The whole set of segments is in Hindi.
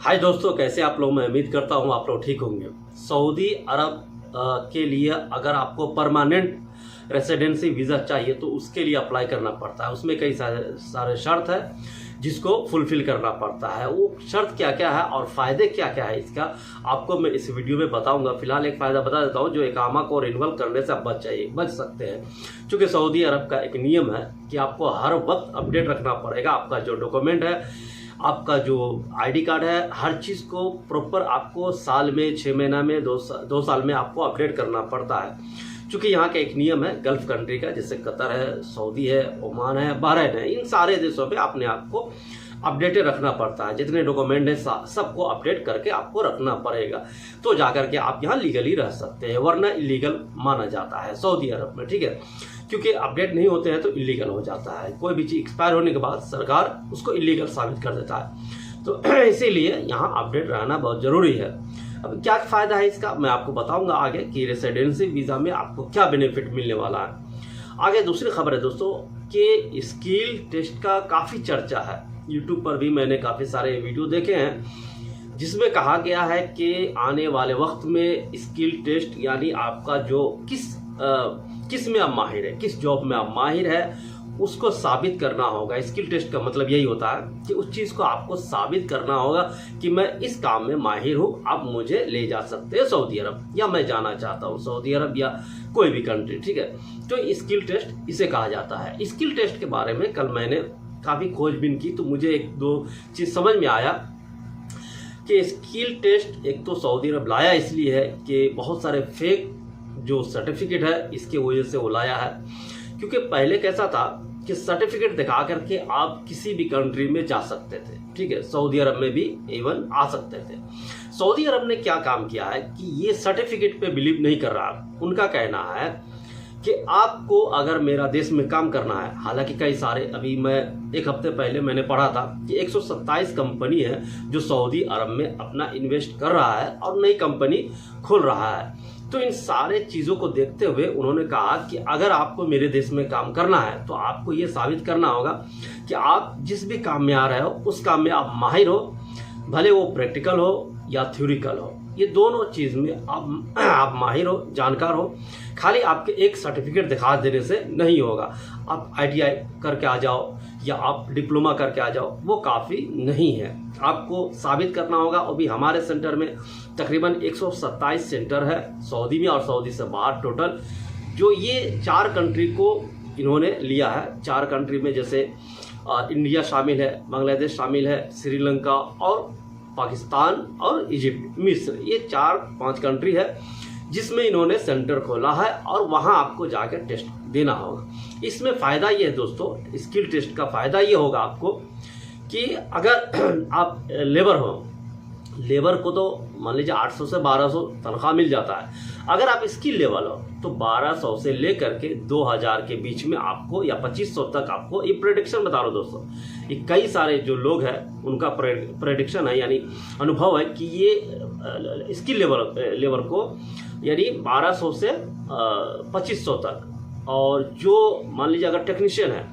हाय दोस्तों, कैसे आप लोग। मैं उम्मीद करता हूँ आप लोग ठीक होंगे। सऊदी अरब के लिए अगर आपको परमानेंट रेसिडेंसी वीज़ा चाहिए तो उसके लिए अप्लाई करना पड़ता है। उसमें कई सारे शर्त है जिसको फुलफिल करना पड़ता है। वो शर्त क्या क्या है और फ़ायदे क्या क्या है इसका आपको मैं इस वीडियो में बताऊंगा। फिलहाल एक फ़ायदा बता देता हूँ जो इकामा को रिन्यूअल करने से आप बच सकते हैं। क्योंकि सऊदी अरब का एक नियम है कि आपको हर वक्त अपडेट रखना पड़ेगा। आपका जो डॉक्यूमेंट है, आपका जो आईडी कार्ड है, हर चीज़ को प्रॉपर आपको साल में 6 महीना में 2 साल में आपको अपडेट करना पड़ता है। क्योंकि यहाँ का एक नियम है गल्फ कंट्री का, जैसे कतर है, सऊदी है, ओमान है, बहरीन है, इन सारे देशों पे अपने आप को अपडेटेड रखना पड़ता है। जितने डॉक्यूमेंट है सबको अपडेट करके आपको रखना पड़ेगा, तो जाकर के आप यहाँ लीगली रह सकते हैं, वरना इलीगल माना जाता है सऊदी अरब में। ठीक है, क्योंकि अपडेट नहीं होते हैं तो इलीगल हो जाता है। कोई भी चीज़ एक्सपायर होने के बाद सरकार उसको इलीगल साबित कर देता है। तो इसीलिए यहाँ अपडेट रहना बहुत ज़रूरी है। अब क्या फ़ायदा है इसका मैं आपको बताऊंगा आगे कि रेसिडेंसी वीज़ा में आपको क्या बेनिफिट मिलने वाला है। आगे दूसरी खबर है दोस्तों कि स्किल टेस्ट का काफ़ी चर्चा है। यूट्यूब पर भी मैंने काफ़ी सारे वीडियो देखे हैं जिसमें कहा गया है कि आने वाले वक्त में स्किल टेस्ट यानी आपका जो किस में आप माहिर है, किस जॉब में आप माहिर है, उसको साबित करना होगा। स्किल टेस्ट का मतलब यही होता है कि उस चीज़ को आपको साबित करना होगा कि मैं इस काम में माहिर हूँ, आप मुझे ले जा सकते हैं सऊदी अरब, या मैं जाना चाहता हूँ सऊदी अरब या कोई भी कंट्री। ठीक है, तो स्किल टेस्ट इसे कहा जाता है। स्किल टेस्ट के बारे में कल मैंने काफ़ी खोजबीन की तो मुझे एक दो चीज़ समझ में आया कि स्किल टेस्ट एक तो सऊदी अरब लाया इसलिए है कि बहुत सारे फेक जो सर्टिफिकेट है इसके वजह से वो लाया है। क्योंकि पहले कैसा था कि सर्टिफिकेट दिखा करके आप किसी भी कंट्री में जा सकते थे। ठीक है, सऊदी अरब में भी इवन आ सकते थे। सऊदी अरब ने क्या काम किया है कि ये सर्टिफिकेट पे बिलीव नहीं कर रहा। उनका कहना है कि आपको अगर मेरा देश में काम करना है, हालांकि कई सारे, अभी मैं एक हफ्ते पहले मैंने पढ़ा था कि 127 कंपनी है जो सऊदी अरब में अपना इन्वेस्ट कर रहा है और नई कंपनी खोल रहा है। तो इन सारे चीज़ों को देखते हुए उन्होंने कहा कि अगर आपको मेरे देश में काम करना है तो आपको ये साबित करना होगा कि आप जिस भी काम में आ रहे हो उस काम में आप माहिर हो, भले वो प्रैक्टिकल हो या थ्योरिकल हो। ये दोनों चीज़ में आप माहिर हो, जानकार हो। खाली आपके एक सर्टिफिकेट दिखा देने से नहीं होगा। आप ITI करके आ जाओ या आप डिप्लोमा करके आ जाओ, वो काफ़ी नहीं है। आपको साबित करना होगा। अभी हमारे सेंटर में तकरीबन 127 सेंटर है सऊदी में और सऊदी से बाहर टोटल, जो ये 4 कंट्री को इन्होंने लिया है। 4 कंट्री में जैसे इंडिया शामिल है, बांग्लादेश शामिल है, श्रीलंका और पाकिस्तान और इजिप्ट, मिस्र, ये 4-5 कंट्री है जिसमें इन्होंने सेंटर खोला है और वहाँ आपको जाकर टेस्ट देना होगा। इसमें फ़ायदा ये है दोस्तों, स्किल टेस्ट का फ़ायदा ये होगा आपको कि अगर आप लेबर हो, लेबर को तो मान लीजिए 800 से 1200 तनख्वाह मिल जाता है। अगर आप स्किल लेवल हो तो 1200 से लेकर के 2000 के बीच में आपको या 2500 तक आपको, ये प्रेडिक्शन बता रहा हूँ दोस्तों, ये कई सारे जो लोग हैं उनका प्रेडिक्शन है, यानी अनुभव है कि ये स्किल लेवल को यानी 1200 से 2500 तक। और जो मान लीजिए अगर टेक्नीशियन है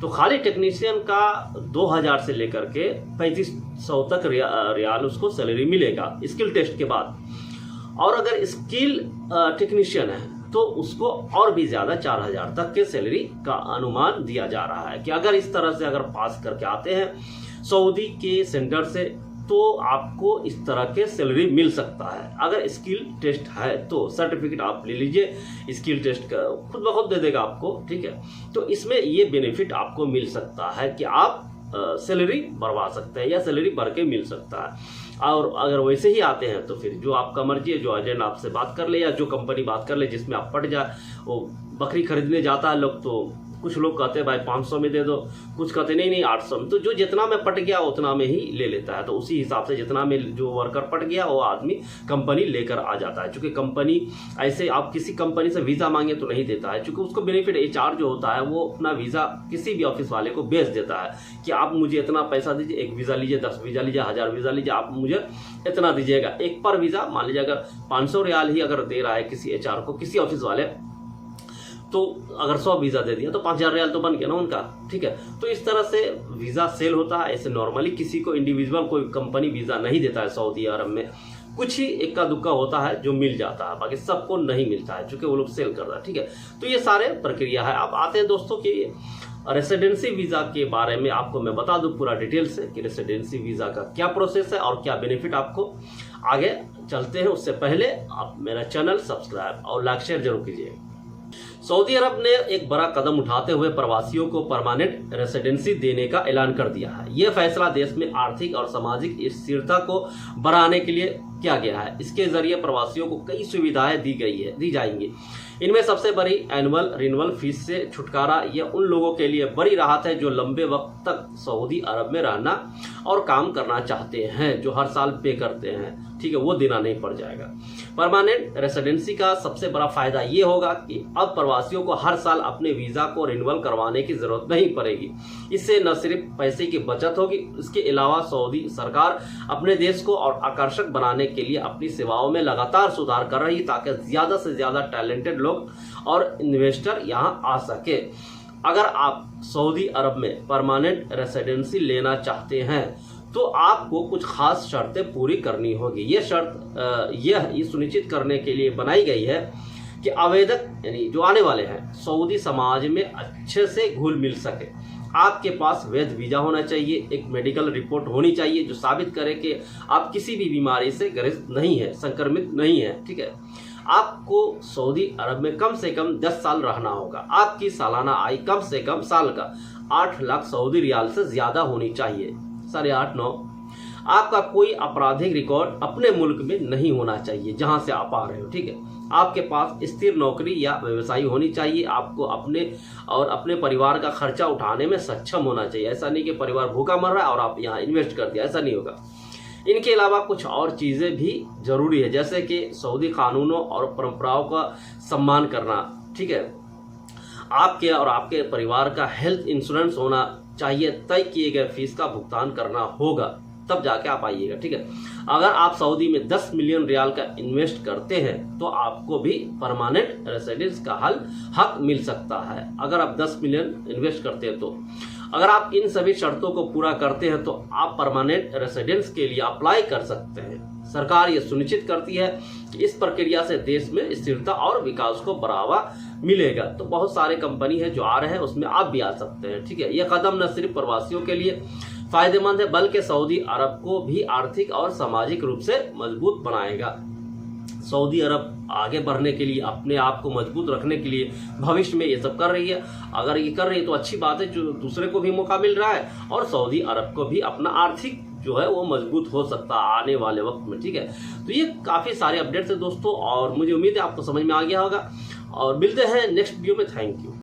तो खाली टेक्नीशियन का 2000 से लेकर के 3500 तक रियाल उसको सैलरी मिलेगा स्किल टेस्ट के बाद। और अगर स्किल टेक्नीशियन है तो उसको और भी ज़्यादा 4000 तक के सैलरी का अनुमान दिया जा रहा है कि अगर इस तरह से अगर पास करके आते हैं सऊदी के सेंटर से तो आपको इस तरह के सैलरी मिल सकता है। अगर स्किल टेस्ट है तो सर्टिफिकेट आप ले लीजिए, स्किल टेस्ट का खुद ब खुद दे देगा आपको। ठीक है, तो इसमें ये बेनिफिट आपको मिल सकता है कि आप सैलरी बढ़वा सकते हैं या सैलरी बढ़ के मिल सकता है। और अगर वैसे ही आते हैं तो फिर जो आपका मर्जी है, जो एजेंट आपसे बात कर ले या जो कंपनी बात कर ले जिसमें आप पट जाए, वो बकरी खरीदने जाता है लोग, तो कुछ लोग कहते हैं भाई 500 में दे दो, कुछ कहते नहीं 800 में। तो जो जितना में पट गया उतना में ही ले लेता है। तो उसी हिसाब से जितना में जो वर्कर पट गया वो आदमी कंपनी लेकर आ जाता है। चूँकि कंपनी ऐसे आप किसी कंपनी से वीज़ा मांगे तो नहीं देता है, चूँकि उसको बेनिफिट HR जो होता है वो अपना वीज़ा किसी भी ऑफिस वाले को भेज देता है कि आप मुझे इतना पैसा दीजिए, 1 वीज़ा लीजिए, 10 वीज़ा लीजिए, 1000 वीज़ा लीजिए, आप मुझे इतना दीजिएगा। एक पर वीज़ा मान लीजिए अगर 500 रियाल ही अगर दे रहा है किसी HR को, किसी ऑफिस वाले तो अगर 100 वीज़ा दे दिया तो 5,000 रियाल तो बन गया ना उनका, ठीक है। तो इस तरह से वीज़ा सेल होता है। ऐसे नॉर्मली किसी को इंडिविजुअल कोई कंपनी वीज़ा नहीं देता है सऊदी अरब में, कुछ ही इक्का दुक्का होता है जो मिल जाता है, बाकी सबको नहीं मिलता है चूँकि वो लोग सेल कर रहा है, ठीक है। तो ये सारे प्रक्रिया है। अब आते हैं दोस्तों कि रेसिडेंसी वीज़ा के बारे में आपको मैं बता दूं पूरा डिटेल से कि रेसिडेंसी वीज़ा का क्या प्रोसेस है और क्या बेनिफिट आपको। आगे चलते हैं, उससे पहले आप मेरा चैनल सब्सक्राइब और लाइक शेयर जरूर कीजिए। सऊदी अरब ने एक बड़ा कदम उठाते हुए प्रवासियों को परमानेंट रेसिडेंसी देने का ऐलान कर दिया है। यह फैसला देश में आर्थिक और सामाजिक स्थिरता को बढ़ाने के लिए किया गया है। इसके जरिए प्रवासियों को कई सुविधाएं दी जाएंगी। इनमें सबसे बड़ी एनुअल रिन्यूअल फीस से छुटकारा। यह उन लोगों के लिए बड़ी राहत है जो लंबे वक्त तक सऊदी अरब में रहना और काम करना चाहते हैं, जो हर साल पे करते हैं, ठीक है, वो देना नहीं पड़ जाएगा। परमानेंट रेसिडेंसी का सबसे बड़ा फायदा ये होगा कि अब प्रवासियों को हर साल अपने वीजा को रिन्यूअल करवाने की जरूरत नहीं पड़ेगी। इससे न सिर्फ पैसे की बचत होगी, इसके अलावा सऊदी सरकार अपने देश को और आकर्षक बनाने के लिए अपनी सेवाओं में लगातार सुधार कर रही है ताकि ज्यादा से ज्यादा टैलेंटेड लोग और इन्वेस्टर यहाँ आ सके। अगर आप सऊदी अरब में परमानेंट रेसिडेंसी लेना चाहते हैं तो आपको कुछ खास शर्तें पूरी करनी होगी। ये शर्त यह सुनिश्चित करने के लिए बनाई गई है कि आवेदक यानी जो आने वाले हैं सऊदी समाज में अच्छे से घुल मिल सके। आपके पास वैध वीजा होना चाहिए, एक मेडिकल रिपोर्ट होनी चाहिए जो साबित करे कि आप किसी भी बीमारी से ग्रस्त नहीं है, संक्रमित नहीं है, ठीक है। आपको सऊदी अरब में कम से कम 10 साल रहना होगा। आपकी सालाना आय कम से कम साल का 8 लाख सऊदी रियाल से ज्यादा होनी चाहिए, 8.5-9। आपका कोई आपराधिक रिकॉर्ड अपने मुल्क में नहीं होना चाहिए जहां से आप आ रहे हो, ठीक है। आपके पास स्थिर नौकरी या व्यवसाय होनी चाहिए। आपको अपने और अपने परिवार का खर्चा उठाने में सक्षम होना चाहिए। ऐसा नहीं कि परिवार भूखा मर रहा है और आप यहाँ इन्वेस्ट कर दिया, ऐसा नहीं होगा। इनके अलावा कुछ और चीजें भी जरूरी है, जैसे कि सऊदी कानूनों और परंपराओं का सम्मान करना, ठीक है। आपके और आपके परिवार का हेल्थ इंश्योरेंस होना चाहिए। तय किए गए फीस का भुगतान करना होगा, तब जाके आप आइएगा, ठीक है। अगर आप सऊदी में 10 मिलियन रियाल का इन्वेस्ट करते हैं तो आपको भी परमानेंट रेसिडेंस का हक मिल सकता है। अगर आप 10 मिलियन इन्वेस्ट करते हैं तो अगर आप इन सभी शर्तों को पूरा करते हैं तो आप परमानेंट रेसिडेंस के लिए अप्लाई कर सकते हैं। सरकार ये सुनिश्चित करती है कि इस प्रक्रिया से देश में स्थिरता और विकास को बढ़ावा मिलेगा। तो बहुत सारे कंपनी है जो आ रहे हैं, उसमें आप भी आ सकते हैं, ठीक है। यह कदम न सिर्फ प्रवासियों के लिए फायदेमंद है बल्कि सऊदी अरब को भी आर्थिक और सामाजिक रूप से मजबूत बनाएगा। सऊदी अरब आगे बढ़ने के लिए, अपने आप को मजबूत रखने के लिए भविष्य में ये सब कर रही है। अगर ये कर रही है तो अच्छी बात है, जो दूसरे को भी मौका मिल रहा है और सऊदी अरब को भी अपना आर्थिक जो है वो मजबूत हो सकता है आने वाले वक्त में, ठीक है। तो ये काफी सारे अपडेट्स है दोस्तों और मुझे उम्मीद है आपको समझ में आ गया होगा और मिलते हैं नेक्स्ट वीडियो में। Thank you.